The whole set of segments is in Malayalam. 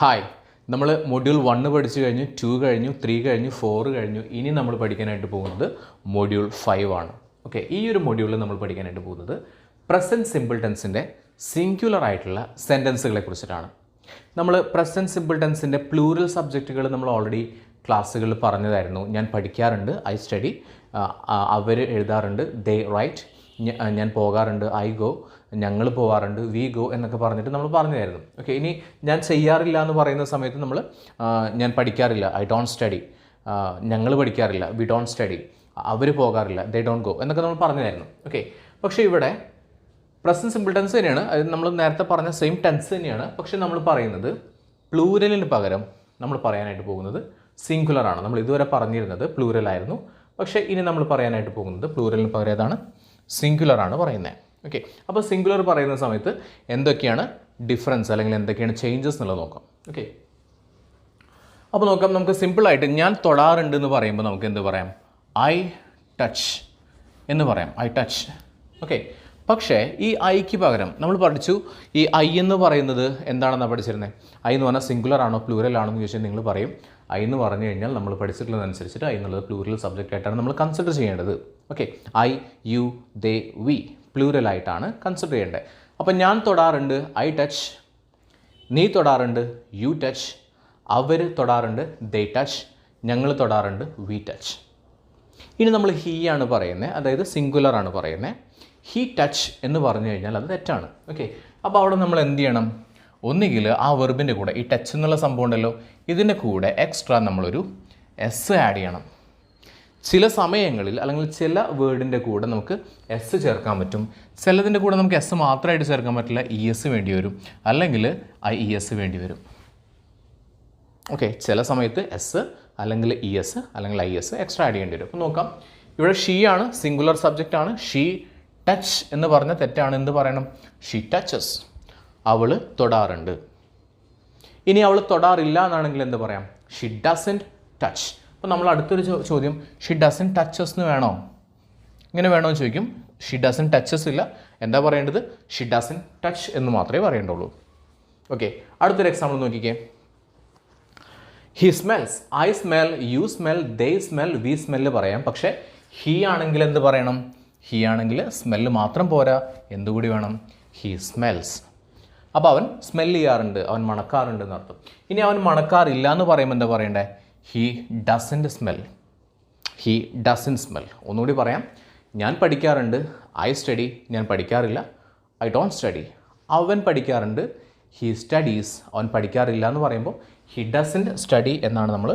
ഹായ്, നമ്മൾ മൊഡ്യൂൾ 1 പഠിച്ചു കഴിഞ്ഞു, 2 കഴിഞ്ഞു, 3 കഴിഞ്ഞു, 4 കഴിഞ്ഞു. ഇനി നമ്മൾ പഠിക്കാനായിട്ട് പോകുന്നത് മൊഡ്യൂൾ 5 ആണ്. ഓക്കെ, ഈ ഒരു മൊഡ്യൂളിൽ നമ്മൾ പഠിക്കാനായിട്ട് പോകുന്നത് പ്രസൻറ്റ് സിമ്പിൾ ടെൻസിൻ്റെ സിംഗുലർ ആയിട്ടുള്ള സെൻറ്റൻസുകളെ കുറിച്ചിട്ടാണ്. നമ്മൾ പ്രസൻറ്റ് സിമ്പിൾ ടെൻസിൻ്റെ പ്ലൂറൽ സബ്ജക്റ്റുകൾ നമ്മൾ ഓൾറെഡി ക്ലാസ്സുകളിൽ പറഞ്ഞതായിരുന്നു. ഞാൻ പഠിക്കാറുണ്ട്, ഐ സ്റ്റഡി, അവർ എഴുതാറുണ്ട്, ദേ റൈറ്റ്, ഞാൻ പോകാറുണ്ട്, ഐ ഗോ, ഞങ്ങൾ പോകാറുണ്ട്, വി ഗോ എന്നൊക്കെ പറഞ്ഞിട്ട് നമ്മൾ പറഞ്ഞതായിരുന്നു. ഓക്കെ, ഇനി ഞാൻ ചെയ്യാറില്ല എന്ന് പറയുന്ന സമയത്ത് നമ്മൾ ഞാൻ പഠിക്കാറില്ല, ഐ ഡോണ്ട് സ്റ്റഡി, ഞങ്ങൾ പഠിക്കാറില്ല, വി ഡോണ്ട് സ്റ്റഡി, അവർ പോകാറില്ല, ദേ ഡോണ്ട് ഗോ എന്നൊക്കെ നമ്മൾ പറഞ്ഞതായിരുന്നു. ഓക്കെ, പക്ഷേ ഇവിടെ പ്രസൻറ്റ് സിമ്പിൾ ടെൻസ് തന്നെയാണ്, അത് നമ്മൾ നേരത്തെ പറഞ്ഞ സെയിം ടെൻസ് തന്നെയാണ്. പക്ഷേ നമ്മൾ പറയുന്നത് പ്ലൂരലിന് പകരം നമ്മൾ പറയാനായിട്ട് പോകുന്നത് സിംഗുലറാണ്. നമ്മൾ ഇതുവരെ പറഞ്ഞിരുന്നത് പ്ലൂരലായിരുന്നു, പക്ഷേ ഇനി നമ്മൾ പറയാനായിട്ട് പോകുന്നത് പ്ലൂരലിന് പകരം ഏതാണ്? സിംഗുലറാണ് പറയുന്നത്. ഓക്കെ, അപ്പോൾ സിംഗുലർ പറയുന്ന സമയത്ത് എന്തൊക്കെയാണ് ഡിഫറൻസ് അല്ലെങ്കിൽ എന്തൊക്കെയാണ് ചേഞ്ചസ് എന്നുള്ളത് നോക്കാം. ഓക്കെ, അപ്പോൾ നോക്കാം. നമുക്ക് സിമ്പിളായിട്ട് ഞാൻ തൊടാറുണ്ട് എന്ന് പറയുമ്പോൾ നമുക്ക് എന്ത് പറയാം? ഐ ടച്ച് എന്ന് പറയാം, ഐ ടച്ച്. ഓക്കെ, പക്ഷേ ഈ ഐക്ക് പകരം നമ്മൾ പഠിച്ചു, ഈ ഐ എന്ന് പറയുന്നത് എന്താണെന്നാണ് പഠിച്ചിരുന്നത്? ഐ എന്ന് പറഞ്ഞാൽ സിംഗുലർ ആണോ പ്ലൂരൽ ആണോ എന്ന് ചോദിച്ചാൽ നിങ്ങൾ പറയും ഐ എന്ന് പറഞ്ഞു കഴിഞ്ഞാൽ നമ്മൾ പഠിച്ചിട്ടുള്ളതനുസരിച്ചിട്ട് ഐ എന്നുള്ളത് പ്ലൂറൽ സബ്ജക്റ്റ് ആയിട്ടാണ് നമ്മൾ കൺസിഡർ ചെയ്യേണ്ടത്. Okay, I, you, they, we പ്ലൂരലായിട്ടാണ് കൺസിഡർ ചെയ്യേണ്ടത്. അപ്പം ഞാൻ തൊടാറുണ്ട്, ഐ ടച്ച്, നീ തൊടാറുണ്ട്, യു ടച്ച്, അവർ തൊടാറുണ്ട്, ദേ ടച്ച്, ഞങ്ങൾ തൊടാറുണ്ട്, വി ടച്ച്. ഇനി നമ്മൾ ഹീ ആണ് പറയുന്നത്, അതായത് സിംഗുലർ ആണ് പറയുന്നത്. ഹീ ടച്ച് എന്ന് പറഞ്ഞു കഴിഞ്ഞാൽ അത് തെറ്റാണ്. ഓക്കെ, അപ്പോൾ അവിടെ നമ്മൾ എന്ത് ചെയ്യണം? ഒന്നുകിൽ ആ വെർബിൻ്റെ കൂടെ ഈ ടച്ച് എന്നുള്ള സംഭവം ഉണ്ടല്ലോ, ഇതിൻ്റെ കൂടെ എക്സ്ട്രാ നമ്മളൊരു എസ് ആഡ് ചെയ്യണം. ചില സമയങ്ങളിൽ അല്ലെങ്കിൽ ചില വേർഡിൻ്റെ കൂടെ നമുക്ക് എസ് ചേർക്കാൻ പറ്റും, ചിലതിൻ്റെ കൂടെ നമുക്ക് എസ് മാത്രമായിട്ട് ചേർക്കാൻ പറ്റില്ല, ഇ എസ് വേണ്ടി വരും, അല്ലെങ്കിൽ ഐ ഇ എസ് വേണ്ടി വരും. ഓക്കെ, ചില സമയത്ത് എസ് അല്ലെങ്കിൽ ഇ എസ് അല്ലെങ്കിൽ ഐ എസ് എക്സ്ട്രാ ആഡ് ചെയ്യേണ്ടി വരും. അപ്പോൾ നോക്കാം, ഇവിടെ ഷീ ആണ്, സിംഗുലർ സബ്ജക്റ്റ് ആണ്. ഷീ ടച്ച് എന്ന് പറഞ്ഞാൽ തെറ്റാണ്. എന്ത് പറയണം? ഷീ ടച്ചസ്, അവൾ തൊടാറുണ്ട്. ഇനി അവൾ തൊടാറില്ല എന്നാണെങ്കിൽ എന്ത് പറയാം? She doesn't touch. അപ്പോൾ നമ്മൾ അടുത്തൊരു ചോദ്യം, ഷീ ഡസൻറ്റ് ടച്ചസ് എന്ന് വേണോ? ഇങ്ങനെ വേണോ എന്ന് ചോദിക്കും. ഷീ ഡസൻറ്റ് ടച്ചസ് ഇല്ല, എന്താ പറയേണ്ടത്? ഷീ ഡസൻറ്റ് ടച്ച് എന്ന് മാത്രമേ പറയേണ്ടുള്ളൂ. ഓക്കെ, അടുത്തൊരു എക്സാമ്പിൾ നോക്കിക്കേ. He smells, I smell, you smell, they smell, we smell പറയാം. പക്ഷേ ഹീ ആണെങ്കിൽ എന്ത് പറയണം? ഹീ ആണെങ്കിൽ സ്മെല്ല് മാത്രം പോരാ, എന്തുകൂടി വേണം? He smells. അപ്പോൾ അവൻ സ്മെല്ല് ചെയ്യാറുണ്ട്, അവൻ മണക്കാറുണ്ട് എന്നർത്ഥം. ഇനി അവൻ മണക്കാറില്ല എന്ന് പറയുമ്പോൾ എന്താ പറയണ്ടേ? He doesn't smell, he doesn't smell. ഒന്നുകൂടി പറയാം, ഞാൻ പഠിക്കാറുണ്ട്, ഐ സ്റ്റഡി, ഞാൻ പഠിക്കാറില്ല, ഐ ഡോണ്ട് സ്റ്റഡി. അവൻ പഠിക്കാറുണ്ട്, ഹീ സ്റ്റഡീസ്, അവൻ പഠിക്കാറില്ല എന്ന് പറയുമ്പോൾ ഹീ ഡസൻറ്റ് സ്റ്റഡി എന്നാണ് നമ്മൾ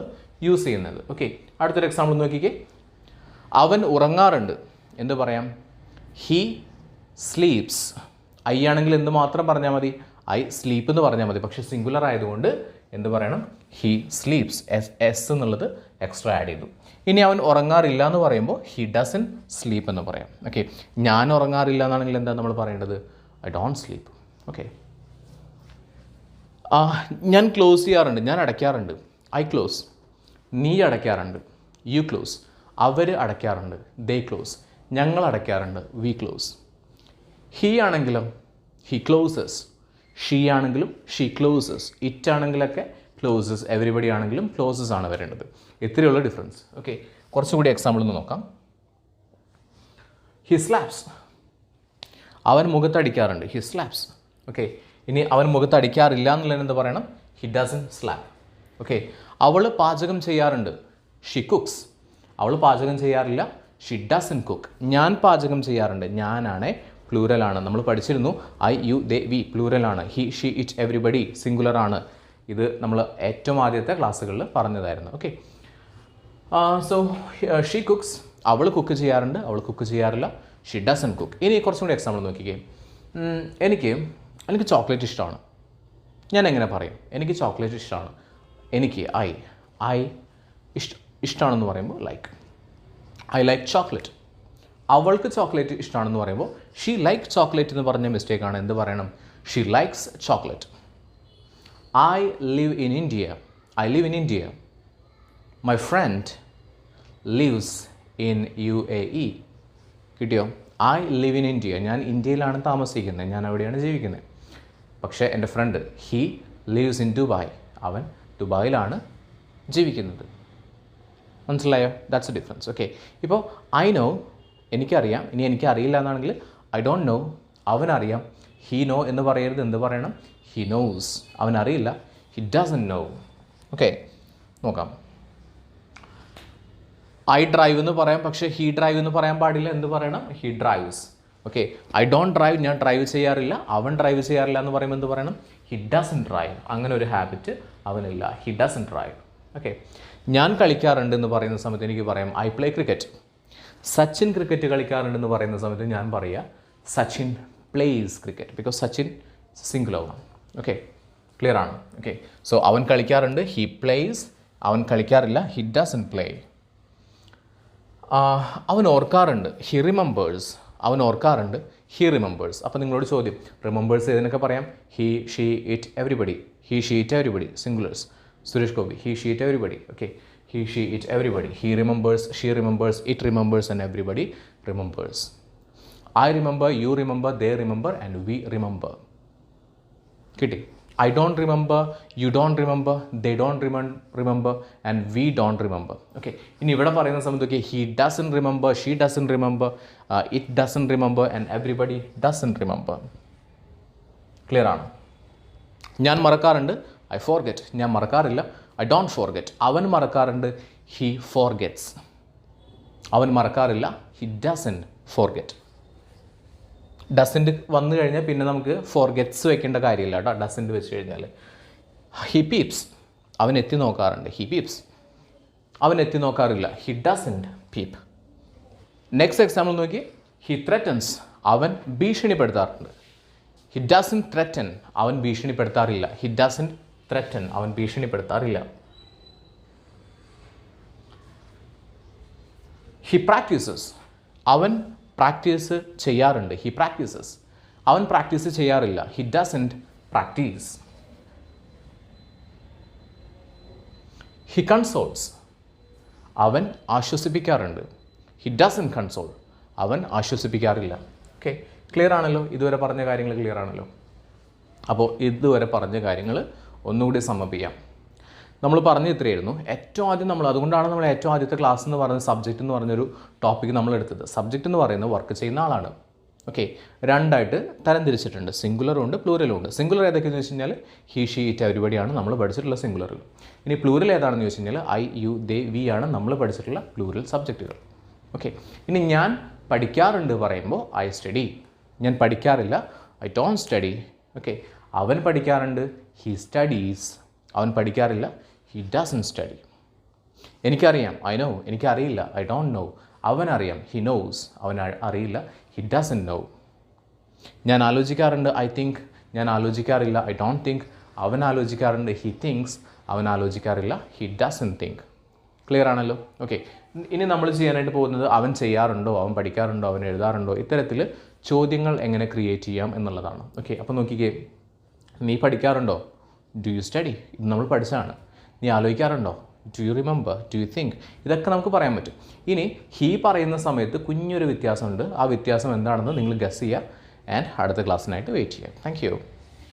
യൂസ് ചെയ്യുന്നത്. ഓക്കെ, അടുത്തൊരു എക്സാമ്പിൾ നോക്കിക്കേ. അവൻ ഉറങ്ങാറുണ്ട്, എന്ത് പറയാം? He sleeps. ഐ ആണെങ്കിൽ എന്ത് മാത്രം പറഞ്ഞാൽ മതി? ഐ സ്ലീപ്പ് എന്ന് പറഞ്ഞാൽ മതി. പക്ഷേ സിംഗുലർ ആയതുകൊണ്ട് എന്ത് പറയണം? ഹീ സ്ലീപ്സ്, എസ് എന്നുള്ളത് എക്സ്ട്രാ ആഡ് ചെയ്തു. ഇനി അവൻ ഉറങ്ങാറില്ല എന്ന് പറയുമ്പോൾ ഹീ ഡസൻ സ്ലീപ്പ് എന്ന് പറയാം. ഓക്കെ, ഞാൻ ഉറങ്ങാറില്ല എന്നാണെങ്കിൽ എന്താ നമ്മൾ പറയേണ്ടത്? I don't sleep. ഓക്കെ, ഞാൻ ക്ലോസ് ചെയ്യാറുണ്ട്, ഞാൻ അടയ്ക്കാറുണ്ട്, ഐ ക്ലോസ്. നീ അടയ്ക്കാറുണ്ട്, യു ക്ലോസ്. അവർ അടയ്ക്കാറുണ്ട്, ദേ ക്ലോസ്. ഞങ്ങൾ അടയ്ക്കാറുണ്ട്, വി ക്ലോസ്. ഹീ ആണെങ്കിലും ഹീ ക്ലോസസ്, ഷീ ആണെങ്കിലും ഷീ ക്ലോസസ്, ഇറ്റ് ആണെങ്കിലൊക്കെ ക്ലോസസ്, എവരിബഡി ആണെങ്കിലും ക്ലോസസ് ആണ് വരേണ്ടത്. ഇത്രയുള്ള ഡിഫറൻസ്. ഓക്കെ, കുറച്ചുകൂടി എക്സാമ്പിൾ ഒന്ന് നോക്കാം. ഹി സ്ലാപ്സ്, അവൻ മുഖത്തടിക്കാറുണ്ട്, ഹി സ്ലാപ്സ്. ഓക്കെ, ഇനി അവൻ മുഖത്തടിക്കാറില്ല എന്നുള്ളതിന് എന്താ പറയണം? He dozen slap. ഓക്കെ, അവൾ പാചകം ചെയ്യാറുണ്ട്, ഷി കുക്സ്. അവൾ പാചകം ചെയ്യാറില്ല, ഷി ഡസൻ കുക്ക്. ഞാൻ പാചകം ചെയ്യാറുണ്ട്, ഞാനാണ് പ്ലൂരലാണ്. നമ്മൾ പഠിച്ചിരുന്നു ഐ, യു, ദേ, വി പ്ലൂരലാണ്. He, she, it, everybody singular ആണ്. ഇത് നമ്മൾ ഏറ്റവും ആദ്യത്തെ ക്ലാസ്സുകളിൽ പറഞ്ഞതായിരുന്നു. ഓക്കെ, സോ ഷീ കുക്സ്, അവൾ കുക്ക് ചെയ്യാറുണ്ട്, അവൾ കുക്ക് ചെയ്യാറില്ല, ഷീ ഡസൻ കുക്ക്. ഇനി കുറച്ചും കൂടി എക്സാമ്പിൾ നോക്കിക്കേ. എനിക്ക് ചോക്ലേറ്റ് ഇഷ്ടമാണ്. ഞാൻ എങ്ങനെ പറയും? എനിക്ക് ചോക്ലേറ്റ് ഇഷ്ടമാണ്. എനിക്ക് ഐ ഇഷ്ടമാണെന്ന് പറയുമ്പോൾ ലൈക്ക്, ഐ ലൈക്ക് ചോക്ലേറ്റ്. അവൾക്ക് ചോക്ലേറ്റ് ഇഷ്ടമാണെന്ന് പറയുമ്പോൾ ഷീ ലൈക്ക് ചോക്ലേറ്റ് എന്ന് പറഞ്ഞ മിസ്റ്റേക്കാണ്. എന്ത് പറയണം? She likes chocolate. I live in India, I live in India. My friend lives in UAE. കിട്ടിയോ? ഐ ലിവ് ഇൻ ഇന്ത്യ, ഞാൻ ഇന്ത്യയിലാണ് താമസിക്കുന്നത്, ഞാൻ അവിടെയാണ് ജീവിക്കുന്നത്. പക്ഷേ എൻ്റെ friend he lives in Dubai, അവൻ ദുബായിലാണ് ജീവിക്കുന്നത്. മനസ്സിലായോ? That's a difference. ഓക്കെ, ഇപ്പോൾ ഐ നോ എനിക്കറിയാം, ഇനി എനിക്കറിയില്ല എന്നാണെങ്കിൽ ഐ ഡോണ്ട് നോ അവനറിയാം. ഹീ നോ എന്ന് പറയരുത്, എന്ത് പറയണം? He knows. അവനറിയില്ല, ഹി ഡസൻ നോ. ഓക്കെ, നോക്കാം. ഐ ഡ്രൈവ് എന്ന് പറയാം, പക്ഷേ ഹീ ഡ്രൈവ് എന്ന് പറയാൻ പാടില്ല, എന്ത് പറയണം? He drives. Okay, I don't drive, ഞാൻ ഡ്രൈവ് ചെയ്യാറില്ല, അവൻ ഡ്രൈവ് ചെയ്യാറില്ല എന്ന് പറയുമ്പോൾ എന്ത് പറയണം? He doesn't drive. അങ്ങനെ ഒരു ഹാബിറ്റ് അവനില്ല, ഹി ഡസൻ ഡ്രൈവ്. ഓക്കെ, ഞാൻ കളിക്കാറുണ്ട് എന്ന് പറയുന്ന സമയത്ത് എനിക്ക് പറയാം I play cricket. Sachin cricket കളിക്കാറുണ്ടെന്ന് പറയുന്ന സമയത്ത് ഞാൻ പറയുക Sachin plays cricket, because Sachin സിംഗുലറാണ്. ഓക്കെ, ക്ലിയർ ആണ്? ഓക്കെ, സോ അവൻ കളിക്കാറുണ്ട്, ഹി പ്ലേസ്. അവൻ കളിക്കാറില്ല, ഹി ഡസൻ പ്ലേ. അവൻ ഓർക്കാറുണ്ട്, ഹി റിമെമ്പേഴ്സ്. അവൻ ഓർക്കാറുണ്ട്, ഹി റിമെമ്പേഴ്സ്. അപ്പോൾ നിങ്ങളോട് ചോദ്യം, റിമെമ്പേഴ്സ് ഏതിനൊക്കെ പറയാം? He, she, it, everybody. He, she, it, everybody, singulars. Suresh Gopi, he, she, it, everybody. Okay, he, she, it, everybody. He remembers, she remembers, it remembers and everybody remembers. I remember, you remember, they remember and we remember. കിട്ടി? I don't remember, you don't remember, they don't remember and we don't remember. Okay, ഇനി ഇവിടെ പറയുന്ന സമയത്ത് okay, he doesn't remember, she doesn't remember, it dozen remember and everybody doesn't remember. Clear ആണ്? ഞാൻ മറക്കാറുണ്ട്, ഐ ഫോർഗെറ്റ്. ഞാൻ മറക്കാറില്ല, ഐ ഡോണ്ട് ഫോർഗെറ്റ്. അവൻ മറക്കാറുണ്ട്, ഹി ഫോർഗെറ്റ്സ്. അവൻ മറക്കാറില്ല, ഹി ഡസൻ ഫോർഗെറ്റ്. ഡസൻറ്റ് വന്നു കഴിഞ്ഞാൽ പിന്നെ നമുക്ക് ഫോർഗെറ്റ്സ് വെക്കേണ്ട കാര്യമില്ല കേട്ടോ, ഡസൻറ്റ് വെച്ച് കഴിഞ്ഞാൽ. He Pepys. അവൻ എത്തി നോക്കാറുണ്ട്, ഹി പീപ്സ്. അവൻ എത്തി നോക്കാറില്ല, he doesn't peep. Next example നോക്കി, ഹി ത്രെറ്റൻസ്. അവൻ ഭീഷണിപ്പെടുത്താറുണ്ട്, ഹി ഡസൻ ത്രെറ്റൻ. അവൻ ഭീഷണിപ്പെടുത്താറില്ല, ഹി ഡസൻ ത്രെറ്റൻ. അവൻ ഭീഷണിപ്പെടുത്താറില്ല. He practises. അവൻ പ്രാക്ടീസ് ചെയ്യാറുണ്ട്, ഹി പ്രാക്ടീസസ്. അവൻ പ്രാക്ടീസ് ചെയ്യാറില്ല, he doesn't practise. He consoles. അവൻ ആശ്വസിപ്പിക്കാറുണ്ട്, ഹി ഡസൻ കൺസോൾ. അവൻ ആശ്വസിപ്പിക്കാറില്ല. ഓക്കെ, ക്ലിയർ ആണല്ലോ? ഇതുവരെ പറഞ്ഞ കാര്യങ്ങൾ ക്ലിയർ ആണല്ലോ? അപ്പോൾ ഇതുവരെ പറഞ്ഞ കാര്യങ്ങൾ ഒന്നുകൂടി സമ്മപ്പിക്കാം. നമ്മൾ പറഞ്ഞു ഇത്രയായിരുന്നു. ഏറ്റവും ആദ്യം അതുകൊണ്ടാണ് നമ്മൾ ഏറ്റവും ആദ്യത്തെ ക്ലാസ് എന്ന് പറയുന്ന സബ്ജക്റ്റ് എന്ന് പറഞ്ഞൊരു ടോപ്പിക്ക് നമ്മൾ എടുത്തത്. സബ്ജക്റ്റ് എന്ന് പറയുന്നത് വർക്ക് ചെയ്യുന്ന ആളാണ്. ഓക്കെ, രണ്ടായിട്ട് തരംതിരിച്ചിട്ടുണ്ട്, സിംഗുലറും ഉണ്ട് പ്ലൂറലും ഉണ്ട്. സിംഗുലർ ഏതൊക്കെയെന്ന് വെച്ച് കഴിഞ്ഞാൽ ഹി, ഷീ, ഇറ്റ്, എവരിബഡിയാണ് നമ്മൾ പഠിച്ചിട്ടുള്ള സിംഗുലറിൽ. ഇനി പ്ലൂറൽ ഏതാണെന്ന് വെച്ച് കഴിഞ്ഞാൽ ഐ, യു, ദേ, വി ആണ് നമ്മൾ പഠിച്ചിട്ടുള്ള പ്ലൂറൽ സബ്ജക്റ്റുകൾ. ഓക്കെ, ഇനി ഞാൻ പഠിക്കാറുണ്ട് പറയുമ്പോൾ ഐ സ്റ്റഡി. ഞാൻ പഠിക്കാറില്ല, ഐ ഡോണ്ട് സ്റ്റഡി. ഓക്കെ, അവൻ പഠിക്കാറുണ്ട്, ഹി സ്റ്റഡീസ്. അവൻ പഠിക്കാറില്ല, ഹി ഡസൻ സ്റ്റഡി. എനിക്കറിയാം, ഐ നോ. എനിക്കറിയില്ല, ഐ ഡോണ്ട് നോ. അവനറിയാം, ഹി നോസ്. അവൻ അറിയില്ല, ഹി ഡസൻ നോ. ഞാൻ ആലോചിക്കാറുണ്ട്, ഐ തിങ്ക്. ഞാൻ ആലോചിക്കാറില്ല, ഐ ഡോണ്ട് തിങ്ക്. അവൻ ആലോചിക്കാറുണ്ട്, ഹി തിങ്സ്. അവൻ ആലോചിക്കാറില്ല, ഹി ഡസൻ തിങ്ക്. ക്ലിയർ ആണല്ലോ? ഓക്കെ, ഇനി നമ്മൾ ചെയ്യാനായിട്ട് പോകുന്നത് അവൻ ചെയ്യാറുണ്ടോ, അവൻ പഠിക്കാറുണ്ടോ, അവൻ എഴുതാറുണ്ടോ, ഇത്തരത്തിൽ ചോദ്യങ്ങൾ എങ്ങനെ ക്രിയേറ്റ് ചെയ്യാം എന്നുള്ളതാണ്. ഓക്കെ, അപ്പോൾ നോക്കിക്കേ, നീ പഠിക്കാറുണ്ടോ? Do you study? ഇത് നമ്മൾ പഠിച്ചതാണ്. നീ ആലോചിക്കാറുണ്ടോ? Do you remember? Do you think? ഇതൊക്കെ നമുക്ക് പറയാൻ പറ്റും. ഇനി ഹീ പറയുന്ന സമയത്ത് കുഞ്ഞൊരു വ്യത്യാസമുണ്ട്. ആ വ്യത്യാസം എന്താണെന്ന് നിങ്ങൾ ഗസ് ചെയ്യുക ആൻഡ് അടുത്ത ക്ലാസ്സിനായിട്ട് വെയിറ്റ് ചെയ്യുക. Thank you.